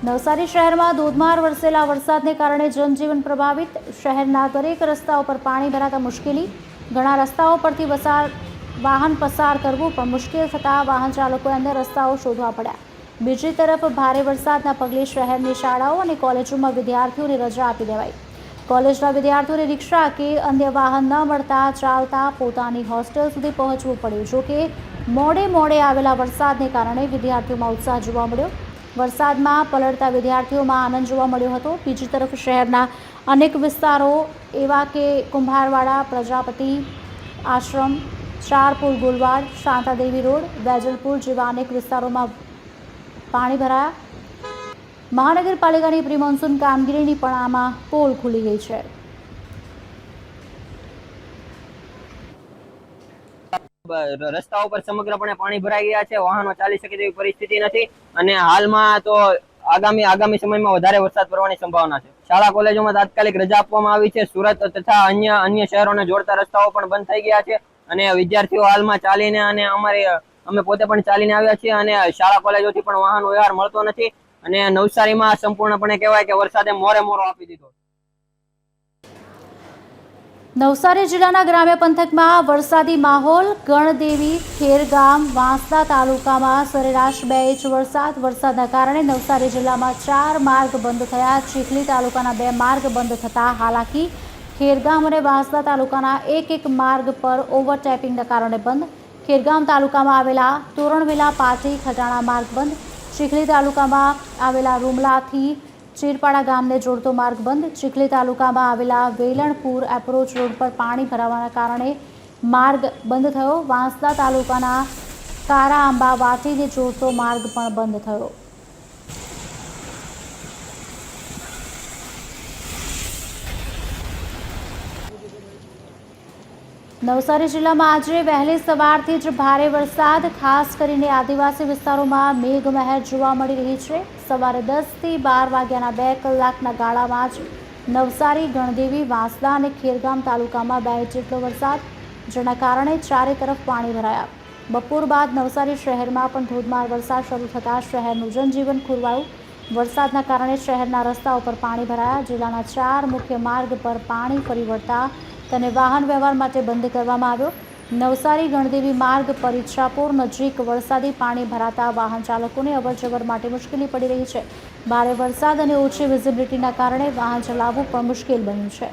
નવસારી શહેરમાં ધોધમાર વરસેલા વરસાદને કારણે જનજીવન પ્રભાવિત। શહેરના દરેક રસ્તાઓ પર પાણી ભરાતા મુશ્કેલી। ઘણા રસ્તાઓ પરથી વાહન પસાર કરવું પણ મુશ્કેલ થતાં વાહન ચાલકોએ અન્ય રસ્તાઓ શોધવા પડ્યા। બીજી તરફ ભારે વરસાદના પગલે શહેરની શાળાઓ અને કોલેજોમાં વિદ્યાર્થીઓને રજા આપી દેવાઈ। કોલેજના વિદ્યાર્થીઓને રિક્ષા કે અન્ય વાહન ન મળતા ચાલતા પોતાની હોસ્ટેલ સુધી પહોંચવું પડ્યું। જોકે મોડે આવેલા વરસાદને કારણે વિદ્યાર્થીઓમાં ઉત્સાહ જોવા મળ્યો। વરસાદમાં પલળતા વિદ્યાર્થીઓમાં આનંદ જોવા મળ્યો હતો। બીજી તરફ શહેરના અનેક વિસ્તારો એવા કે કુંભારવાડા, પ્રજાપતિ આશ્રમ, ચારપુર ગુલવાડ, શાંતાદેવી રોડ, વેજલપુર જેવા અનેક વિસ્તારોમાં પાણી ભરાયા। મહાનગરપાલિકાની પ્રી મોન્સૂન કામગીરીની પણ આમાં પોલ ખુલી ગઈ છે। રસ્તાઓ પર સમગ્રપણે પાણી ભરાઈ ગયા છે। વાહનો ચાલી શકે તેવી પરિસ્થિતિ નથી અને હાલમાં તો આગામી સમયમાં વધારે વરસાદ પડવાની સંભાવના છે। શાળા કોલેજોમાં તાત્કાલિક રજા આપવામાં આવી છે। સુરત તથા અન્ય શહેરોને જોડતા રસ્તાઓ પણ બંધ થઈ ગયા છે અને વિદ્યાર્થીઓ હાલમાં ચાલીને અને અમે પોતે પણ ચાલીને આવ્યા છીએ અને શાળા કોલેજોથી પણ વાહન વ્યવહાર મળતો નથી અને નવસારીમાં સંપૂર્ણપણે કહેવાય કે વરસાદે મોરો આપી દીધો। નવસારી જિલ્લાના ગ્રામ્ય પંથકમાં વરસાદી માહોલ। ગણદેવી, ખેરગામ, વાંસદા તાલુકામાં સરેરાશ 2 ઇંચ વરસાદ। વરસાદના કારણે નવસારી જિલ્લામાં 4 માર્ગ બંધ થયા। ચીખલી તાલુકાના 2 માર્ગ બંધ થતા હાલાકી। ખેરગામ અને વાંસદા તાલુકાના એક માર્ગ પર ઓવરટેપિંગના કારણે બંધ। ખેરગામ તાલુકામાં આવેલા તોરણવેલા પાટી ખટાણા માર્ગ બંધ। ચીખલી તાલુકામાં આવેલા રૂમલાથી ચીરપાડા ગામને જોડતો માર્ગ બંધ। ચીખલી તાલુકામાં આવેલા વેલણપુર એપ્રોચ રોડ પર પાણી ભરાવાના કારણે માર્ગ બંધ થયો। વાંસદા તાલુકાના કારા આંબા વાટીને જોડતો માર્ગ પણ બંધ થયો। નવસારી જિલ્લામાં આજે વહેલી સવારથી જ ભારે વરસાદ। ખાસ કરીને આદિવાસી વિસ્તારોમાં મેઘમહેર જોવા મળી રહી છે। સવારે 10 થી 12 વાગ્યાના 2 કલાકના ગાળામાં જ નવસારી, ગણદેવી, વાંસદા અને ખેરગામ તાલુકામાં 2 ઇંચ જેટલો વરસાદ, જેના કારણે ચારે તરફ પાણી ભરાયા। બપોર બાદ નવસારી શહેરમાં પણ ધોધમાર વરસાદ શરૂ થતાં શહેરનું જનજીવન ખોરવાયું। વરસાદના કારણે શહેરના રસ્તાઓ પર પાણી ભરાયા। જિલ્લાના 4 મુખ્ય માર્ગ પર પાણી ફરી વળતા તેને વાહન વ્યવહાર માટે બંધ કરવામાં આવ્યો। નવસારી ગણદેવી માર્ગ પર ઈચ્છાપુર નજીક વરસાદી પાણી ભરાતા વાહન ચાલકોને અવરજવર માટે મુશ્કેલી પડી રહી છે। ભારે વરસાદ અને ઓછી વિઝિબિલિટીના કારણે વાહન ચલાવવું પણ મુશ્કેલ બન્યું છે।